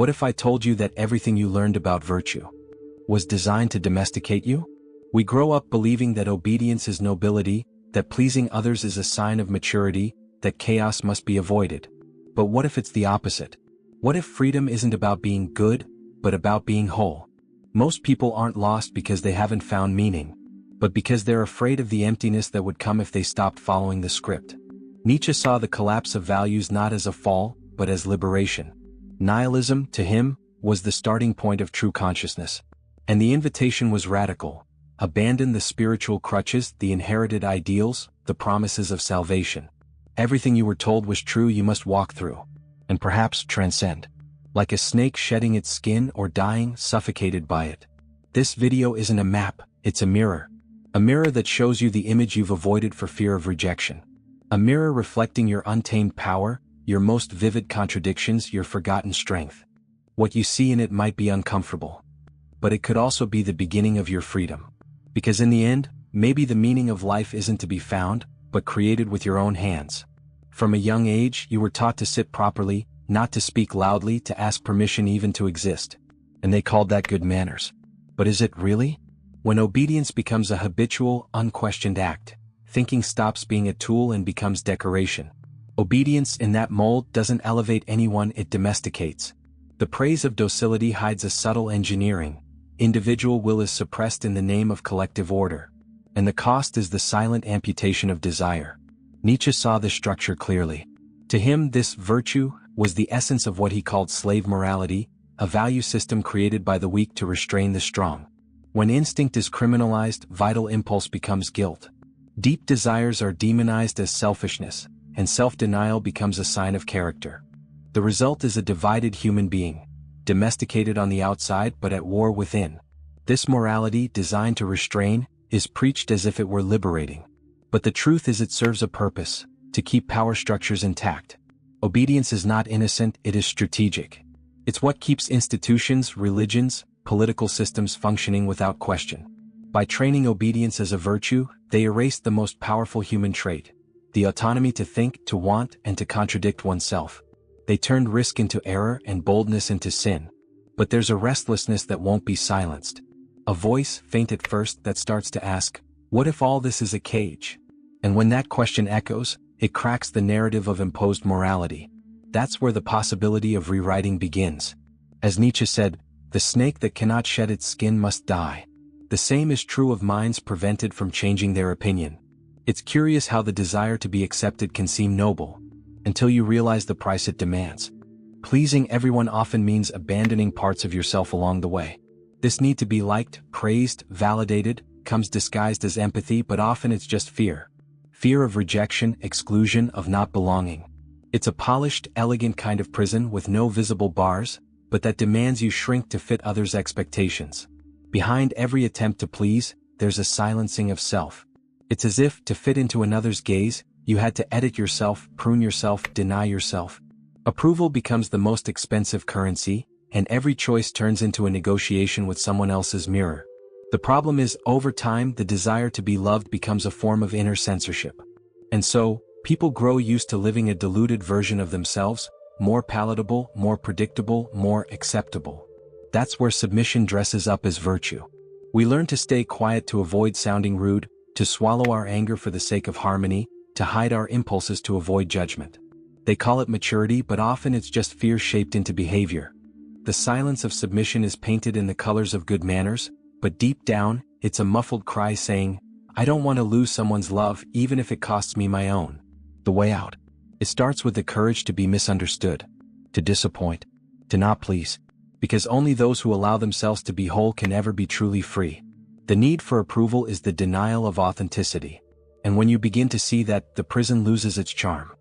What if I told you that everything you learned about virtue was designed to domesticate you? We grow up believing that obedience is nobility, that pleasing others is a sign of maturity, that chaos must be avoided. But what if it's the opposite? What if freedom isn't about being good, but about being whole? Most people aren't lost because they haven't found meaning, but because they're afraid of the emptiness that would come if they stopped following the script. Nietzsche saw the collapse of values not as a fall, but as liberation. Nihilism, to him, was the starting point of true consciousness. And the invitation was radical. Abandon the spiritual crutches, the inherited ideals, the promises of salvation. Everything you were told was true you must walk through, and perhaps transcend. Like a snake shedding its skin or dying suffocated by it. This video isn't a map, it's a mirror. A mirror that shows you the image you've avoided for fear of rejection. A mirror reflecting your untamed power, your most vivid contradictions, your forgotten strength. What you see in it might be uncomfortable, but it could also be the beginning of your freedom. Because in the end, maybe the meaning of life isn't to be found, but created with your own hands. From a young age, you were taught to sit properly, not to speak loudly, to ask permission even to exist. And they called that good manners. But is it really? When obedience becomes a habitual, unquestioned act, thinking stops being a tool and becomes decoration. Obedience in that mold doesn't elevate anyone, it domesticates. The praise of docility hides a subtle engineering. Individual will is suppressed in the name of collective order. And the cost is the silent amputation of desire. Nietzsche saw this structure clearly. To him, this virtue was the essence of what he called slave morality, a value system created by the weak to restrain the strong. When instinct is criminalized, vital impulse becomes guilt. Deep desires are demonized as selfishness, and self-denial becomes a sign of character. The result is a divided human being, domesticated on the outside but at war within. This morality, designed to restrain, is preached as if it were liberating. But the truth is it serves a purpose, to keep power structures intact. Obedience is not innocent, it is strategic. It's what keeps institutions, religions, political systems functioning without question. By training obedience as a virtue, they erased the most powerful human trait, the autonomy to think, to want, and to contradict oneself. They turned risk into error and boldness into sin. But there's a restlessness that won't be silenced. A voice, faint at first, that starts to ask, what if all this is a cage? And when that question echoes, it cracks the narrative of imposed morality. That's where the possibility of rewriting begins. As Nietzsche said, the snake that cannot shed its skin must die. The same is true of minds prevented from changing their opinion. It's curious how the desire to be accepted can seem noble, until you realize the price it demands. Pleasing everyone often means abandoning parts of yourself along the way. This need to be liked, praised, validated, comes disguised as empathy, but often it's just fear. Fear of rejection, exclusion, of not belonging. It's a polished, elegant kind of prison with no visible bars, but that demands you shrink to fit others' expectations. Behind every attempt to please, there's a silencing of self. It's as if, to fit into another's gaze, you had to edit yourself, prune yourself, deny yourself. Approval becomes the most expensive currency, and every choice turns into a negotiation with someone else's mirror. The problem is, over time, the desire to be loved becomes a form of inner censorship. And so, people grow used to living a diluted version of themselves, more palatable, more predictable, more acceptable. That's where submission dresses up as virtue. We learn to stay quiet to avoid sounding rude, to swallow our anger for the sake of harmony, to hide our impulses to avoid judgment. They call it maturity, but often it's just fear shaped into behavior. The silence of submission is painted in the colors of good manners, but deep down, it's a muffled cry saying, I don't want to lose someone's love even if it costs me my own. The way out. It starts with the courage to be misunderstood, to disappoint, to not please, because only those who allow themselves to be whole can ever be truly free. The need for approval is the denial of authenticity. And when you begin to see that, the prison loses its charm.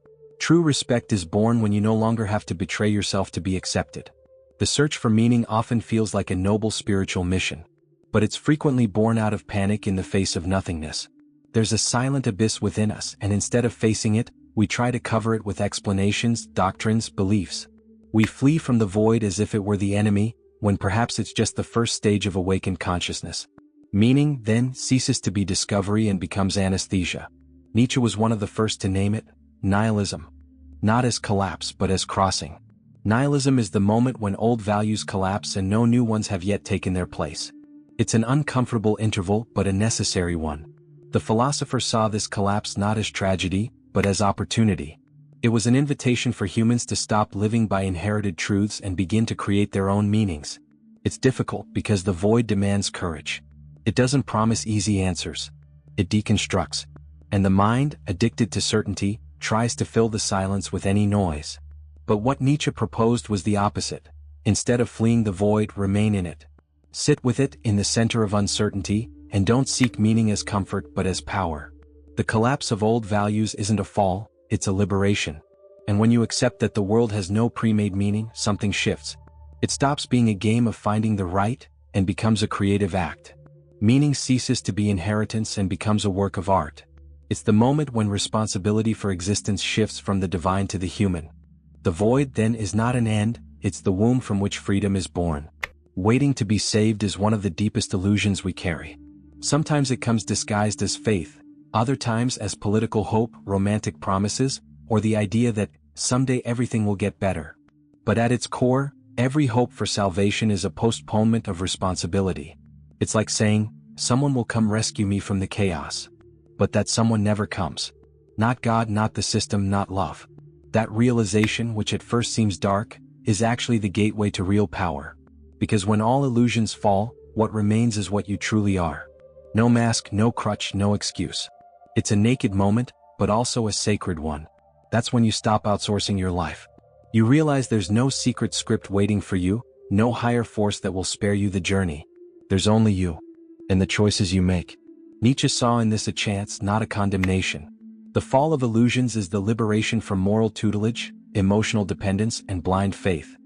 True respect is born when you no longer have to betray yourself to be accepted. The search for meaning often feels like a noble spiritual mission, but it's frequently born out of panic in the face of nothingness. There's a silent abyss within us, and instead of facing it, we try to cover it with explanations, doctrines, beliefs. We flee from the void as if it were the enemy, when perhaps it's just the first stage of awakened consciousness. Meaning, then, ceases to be discovery and becomes anesthesia. Nietzsche was one of the first to name it, nihilism. Not as collapse but as crossing. Nihilism is the moment when old values collapse and no new ones have yet taken their place. It's an uncomfortable interval but a necessary one. The philosopher saw this collapse not as tragedy, but as opportunity. It was an invitation for humans to stop living by inherited truths and begin to create their own meanings. It's difficult because the void demands courage. It doesn't promise easy answers. It deconstructs. And the mind, addicted to certainty, tries to fill the silence with any noise. But what Nietzsche proposed was the opposite. Instead of fleeing the void, remain in it. Sit with it in the center of uncertainty, and don't seek meaning as comfort but as power. The collapse of old values isn't a fall, it's a liberation. And when you accept that the world has no pre-made meaning, something shifts. It stops being a game of finding the right, and becomes a creative act. Meaning ceases to be inheritance and becomes a work of art. It's the moment when responsibility for existence shifts from the divine to the human. The void then is not an end, it's the womb from which freedom is born. Waiting to be saved is one of the deepest illusions we carry. Sometimes it comes disguised as faith, other times as political hope, romantic promises, or the idea that someday everything will get better. But at its core, every hope for salvation is a postponement of responsibility. It's like saying, someone will come rescue me from the chaos. But that someone never comes. Not God, not the system, not love. That realization, which at first seems dark, is actually the gateway to real power. Because when all illusions fall, what remains is what you truly are. No mask, no crutch, no excuse. It's a naked moment, but also a sacred one. That's when you stop outsourcing your life. You realize there's no secret script waiting for you, no higher force that will spare you the journey. There's only you. And the choices you make. Nietzsche saw in this a chance, not a condemnation. The fall of illusions is the liberation from moral tutelage, emotional dependence, and blind faith.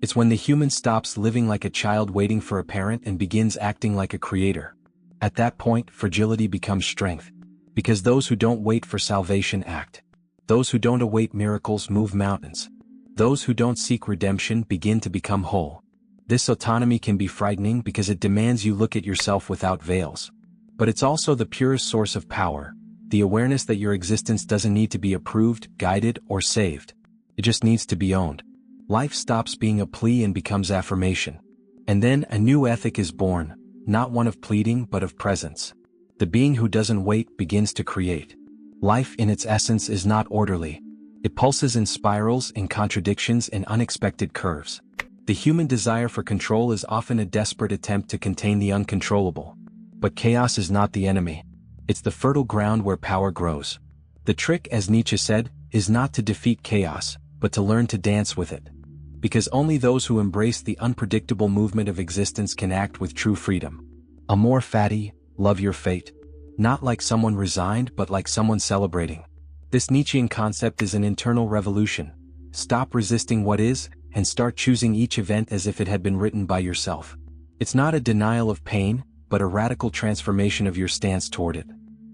It's when the human stops living like a child waiting for a parent and begins acting like a creator. At that point, fragility becomes strength. Because those who don't wait for salvation act. Those who don't await miracles move mountains. Those who don't seek redemption begin to become whole. This autonomy can be frightening because it demands you look at yourself without veils. But it's also the purest source of power. The awareness that your existence doesn't need to be approved, guided, or saved. It just needs to be owned. Life stops being a plea and becomes affirmation. And then a new ethic is born, not one of pleading but of presence. The being who doesn't wait begins to create. Life in its essence is not orderly. It pulses in spirals, in contradictions, in unexpected curves. The human desire for control is often a desperate attempt to contain the uncontrollable. But chaos is not the enemy. It's the fertile ground where power grows. The trick, as Nietzsche said, is not to defeat chaos, but to learn to dance with it. Because only those who embrace the unpredictable movement of existence can act with true freedom. Amor fati, love your fate. Not like someone resigned but like someone celebrating. This Nietzschean concept is an internal revolution. Stop resisting what is, and start choosing each event as if it had been written by yourself. It's not a denial of pain, but a radical transformation of your stance toward it.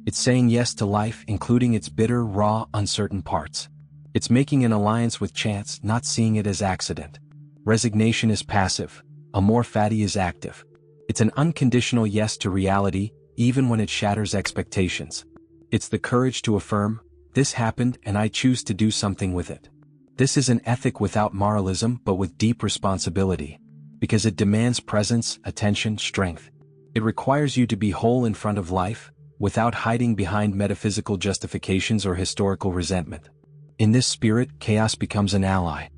It's saying yes to life, including its bitter, raw, uncertain parts. It's making an alliance with chance, not seeing it as accident. Resignation is passive. Amor fati is active. It's an unconditional yes to reality, even when it shatters expectations. It's the courage to affirm, this happened and I choose to do something with it. This is an ethic without moralism but with deep responsibility. Because it demands presence, attention, strength. It requires you to be whole in front of life, without hiding behind metaphysical justifications or historical resentment. In this spirit, chaos becomes an ally.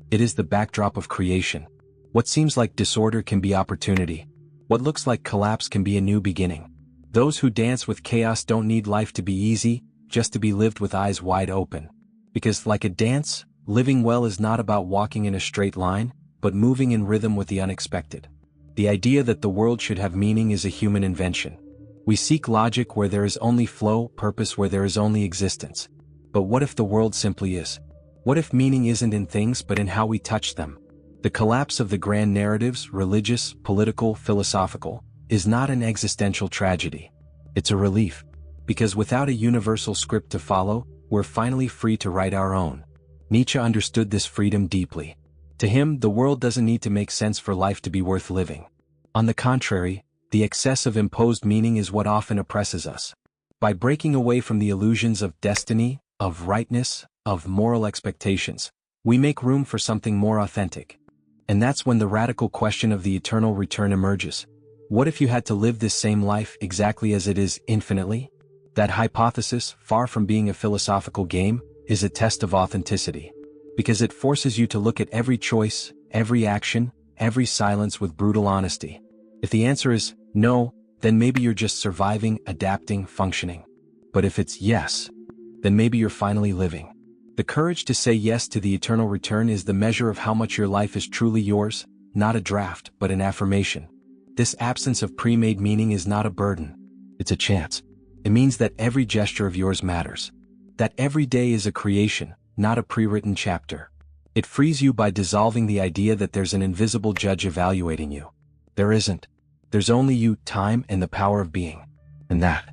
It is the backdrop of creation. What seems like disorder can be opportunity. What looks like collapse can be a new beginning. Those who dance with chaos don't need life to be easy, just to be lived with eyes wide open. Because like a dance, living well is not about walking in a straight line, but moving in rhythm with the unexpected. The idea that the world should have meaning is a human invention. We seek logic where there is only flow, purpose where there is only existence. But what if the world simply is? What if meaning isn't in things but in how we touch them? The collapse of the grand narratives, religious, political, philosophical, is not an existential tragedy. It's a relief. Because without a universal script to follow, we're finally free to write our own. Nietzsche understood this freedom deeply. To him, the world doesn't need to make sense for life to be worth living. On the contrary, the excess of imposed meaning is what often oppresses us. By breaking away from the illusions of destiny, of rightness, of moral expectations, We make room for something more authentic. And that's when the radical question of the eternal return emerges. What if you had to live this same life exactly as it is infinitely? That hypothesis, far from being a philosophical game, is a test of authenticity. Because it forces you to look at every choice, every action, every silence with brutal honesty. If the answer is no, then maybe you're just surviving, adapting, functioning. But if it's yes, then maybe you're finally living. The courage to say yes to the eternal return is the measure of how much your life is truly yours, not a draft, but an affirmation. This absence of pre-made meaning is not a burden. It's a chance. It means that every gesture of yours matters. That every day is a creation, not a pre-written chapter. It frees you by dissolving the idea that there's an invisible judge evaluating you. There isn't. There's only you, time, and the power of being. And that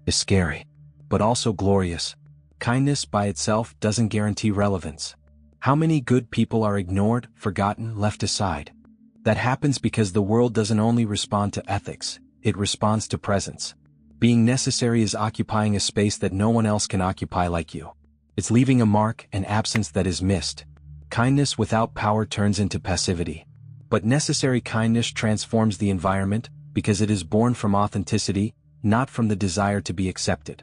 is scary, but also glorious. Kindness by itself doesn't guarantee relevance. How many good people are ignored, forgotten, left aside? That happens because the world doesn't only respond to ethics, it responds to presence. Being necessary is occupying a space that no one else can occupy like you. It's leaving a mark, an absence that is missed. Kindness without power turns into passivity. But necessary kindness transforms the environment because it is born from authenticity, not from the desire to be accepted.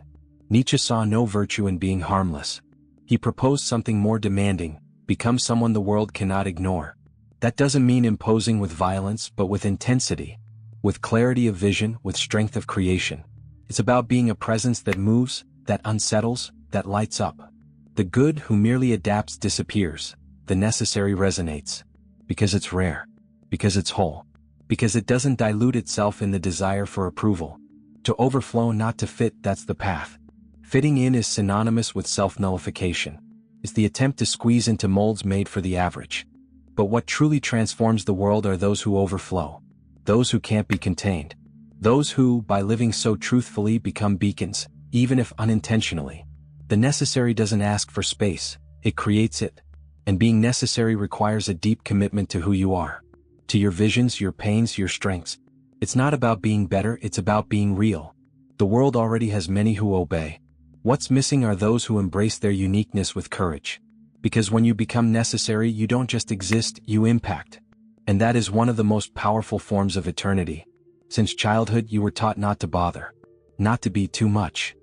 Nietzsche saw no virtue in being harmless. He proposed something more demanding: become someone the world cannot ignore. That doesn't mean imposing with violence, but with intensity, with clarity of vision, with strength of creation. It's about being a presence that moves, that unsettles, that lights up. The good who merely adapts disappears. The necessary resonates. Because it's rare. Because it's whole. Because it doesn't dilute itself in the desire for approval. To overflow, not to fit, that's the path. Fitting in is synonymous with self-nullification. It's the attempt to squeeze into molds made for the average. But what truly transforms the world are those who overflow. Those who can't be contained. Those who, by living so truthfully, become beacons, even if unintentionally. The necessary doesn't ask for space, it creates it. And being necessary requires a deep commitment to who you are. To your visions, your pains, your strengths. It's not about being better, it's about being real. The world already has many who obey. What's missing are those who embrace their uniqueness with courage. Because when you become necessary, you don't just exist, you impact. And that is one of the most powerful forms of eternity. Since childhood, you were taught not to bother. Not to be too much.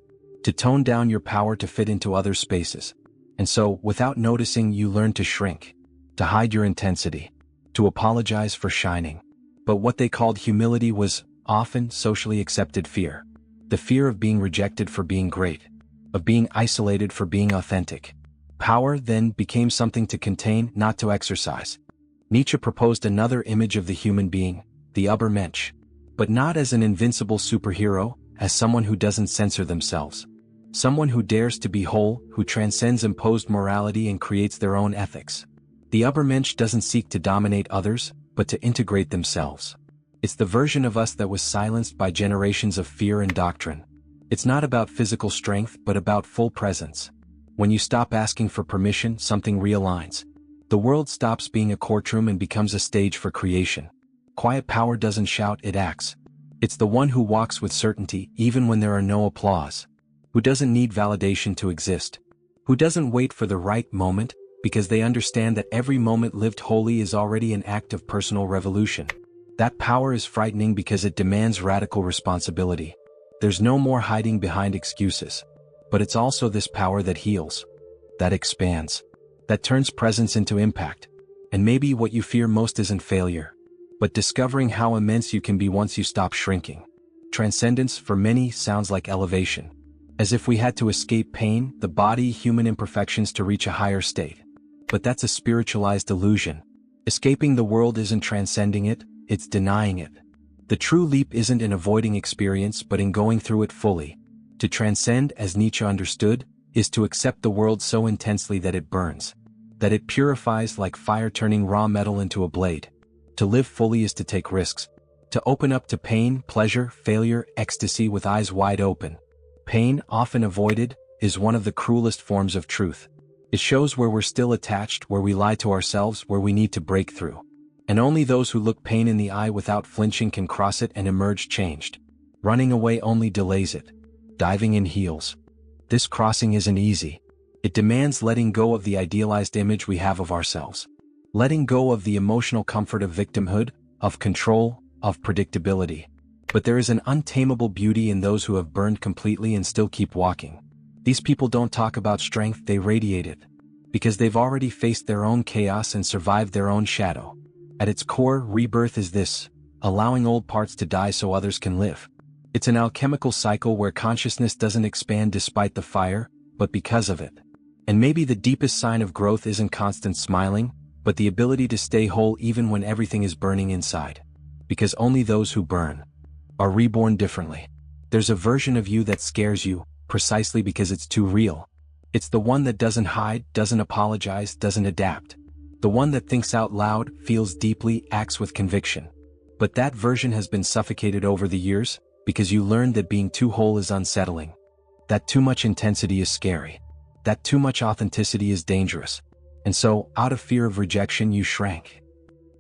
To tone down your power to fit into other spaces. And so, without noticing, you learn to shrink. To hide your intensity. To apologize for shining. But what they called humility was often socially accepted fear. The fear of being rejected for being great. Of being isolated for being authentic. Power then became something to contain, not to exercise. Nietzsche proposed another image of the human being, the Übermensch. But not as an invincible superhero, as someone who doesn't censor themselves. Someone who dares to be whole, who transcends imposed morality and creates their own ethics. The Übermensch doesn't seek to dominate others, but to integrate themselves. It's the version of us that was silenced by generations of fear and doctrine. It's not about physical strength, but about full presence. When you stop asking for permission, something realigns. The world stops being a courtroom and becomes a stage for creation. Quiet power doesn't shout, it acts. It's the one who walks with certainty, even when there are no applause. Who doesn't need validation to exist. Who doesn't wait for the right moment, because they understand that every moment lived wholly is already an act of personal revolution. That power is frightening because it demands radical responsibility. There's no more hiding behind excuses. But it's also this power that heals. That expands. That turns presence into impact. And maybe what you fear most isn't failure, but discovering how immense you can be once you stop shrinking. Transcendence, for many, sounds like elevation. As if we had to escape pain, the body, human imperfections to reach a higher state. But that's a spiritualized illusion. Escaping the world isn't transcending it, it's denying it. The true leap isn't in avoiding experience but in going through it fully. To transcend, as Nietzsche understood, is to accept the world so intensely that it burns. That it purifies like fire turning raw metal into a blade. To live fully is to take risks. To open up to pain, pleasure, failure, ecstasy with eyes wide open. Pain, often avoided, is one of the cruelest forms of truth. It shows where we're still attached, where we lie to ourselves, where we need to break through. And only those who look pain in the eye without flinching can cross it and emerge changed. Running away only delays it. Diving in heals. This crossing isn't easy. It demands letting go of the idealized image we have of ourselves. Letting go of the emotional comfort of victimhood, of control, of predictability. But there is an untamable beauty in those who have burned completely and still keep walking. These people don't talk about strength, they radiate it. Because they've already faced their own chaos and survived their own shadow. At its core, rebirth is this: allowing old parts to die so others can live. It's an alchemical cycle where consciousness doesn't expand despite the fire, but because of it. And maybe the deepest sign of growth isn't constant smiling, but the ability to stay whole even when everything is burning inside. Because only those who burn are reborn differently. There's a version of you that scares you, precisely because it's too real. It's the one that doesn't hide, doesn't apologize, doesn't adapt. The one that thinks out loud, feels deeply, acts with conviction. But that version has been suffocated over the years, because you learned that being too whole is unsettling. That too much intensity is scary. That too much authenticity is dangerous. And so, out of fear of rejection, you shrank.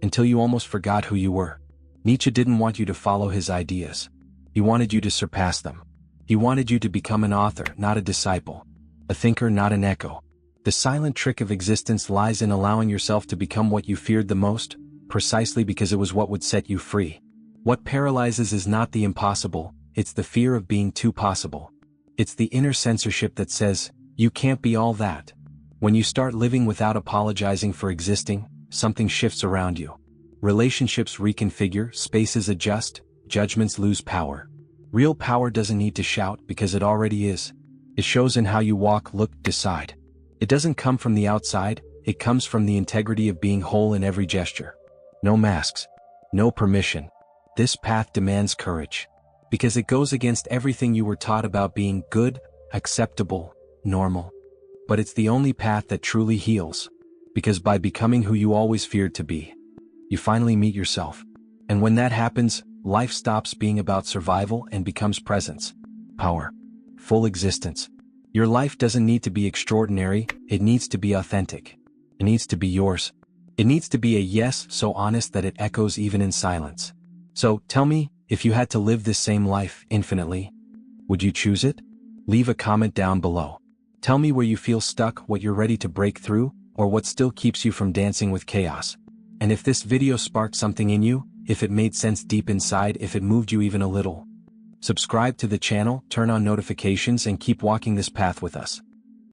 Until you almost forgot who you were. Nietzsche didn't want you to follow his ideas. He wanted you to surpass them. He wanted you to become an author, not a disciple. A thinker, not an echo. The silent trick of existence lies in allowing yourself to become what you feared the most, precisely because it was what would set you free. What paralyzes is not the impossible, it's the fear of being too possible. It's the inner censorship that says, you can't be all that. When you start living without apologizing for existing, something shifts around you. Relationships reconfigure, spaces adjust, judgments lose power. Real power doesn't need to shout because it already is. It shows in how you walk, look, decide. It doesn't come from the outside, it comes from the integrity of being whole in every gesture. No masks. No permission. This path demands courage. Because it goes against everything you were taught about being good, acceptable, normal. But it's the only path that truly heals. Because by becoming who you always feared to be, you finally meet yourself. And when that happens, life stops being about survival and becomes presence, power, full existence. Your life doesn't need to be extraordinary, it needs to be authentic. It needs to be yours. It needs to be a yes so honest that it echoes even in silence. So, tell me, if you had to live this same life infinitely, would you choose it? Leave a comment down below. Tell me where you feel stuck, what you're ready to break through, or what still keeps you from dancing with chaos. And if this video sparked something in you, if it made sense deep inside, if it moved you even a little, subscribe to the channel, turn on notifications, and keep walking this path with us.